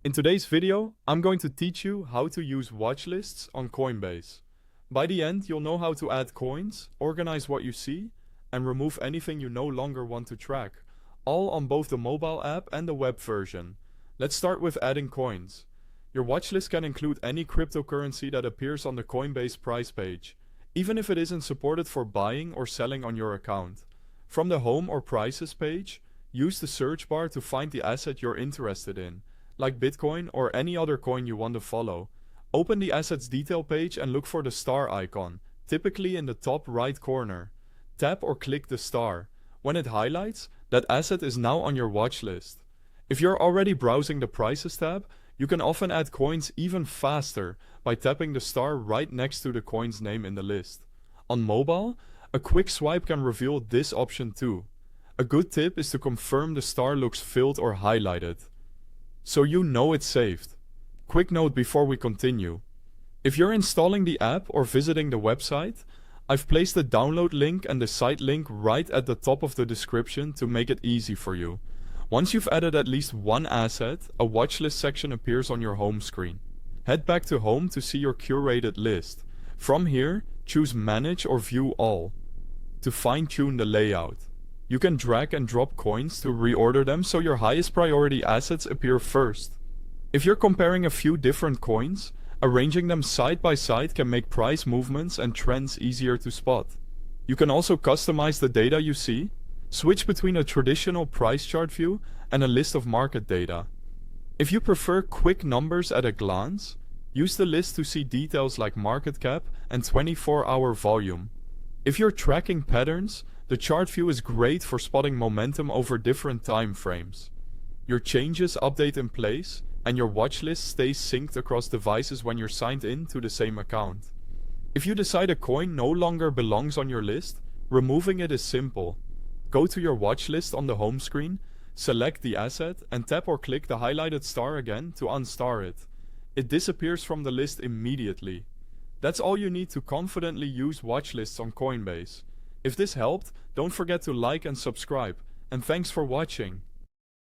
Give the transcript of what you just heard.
In today's video, I'm going to teach you how to use watchlists on Coinbase. By the end, you'll know how to add coins, organize what you see, and remove anything you no longer want to track, all on both the mobile app and the web version. Let's start with adding coins. Your watchlist can include any cryptocurrency that appears on the Coinbase price page, even if it isn't supported for buying or selling on your account. From the Home or Prices page, use the search bar to find the asset you're interested in, like Bitcoin or any other coin you want to follow. Open the asset's detail page and look for the star icon, typically in the top right corner. Tap or click the star. When it highlights, that asset is now on your watch list. If you're already browsing the Prices tab, you can often add coins even faster by tapping the star right next to the coin's name in the list. On mobile, a quick swipe can reveal this option too. A good tip is to confirm the star looks filled or highlighted, so you know it's saved. Quick note before we continue. If you're installing the app or visiting the website, I've placed the download link and the site link right at the top of the description to make it easy for you. Once you've added at least one asset, a watchlist section appears on your home screen. Head back to home to see your curated list. From here, choose Manage or View All to fine-tune the layout. You can drag and drop coins to reorder them so your highest priority assets appear first. If you're comparing a few different coins, arranging them side by side can make price movements and trends easier to spot. You can also customize the data you see. Switch between a traditional price chart view and a list of market data. If you prefer quick numbers at a glance, use the list to see details like market cap and 24-hour volume. If you're tracking patterns, the chart view is great for spotting momentum over different time frames. Your changes update in place, and your watchlist stays synced across devices when you're signed in to the same account. If you decide a coin no longer belongs on your list, removing it is simple. Go to your watchlist on the home screen, select the asset, and tap or click the highlighted star again to unstar it. It disappears from the list immediately. That's all you need to confidently use watchlists on Coinbase. If this helped, don't forget to like and subscribe, and thanks for watching.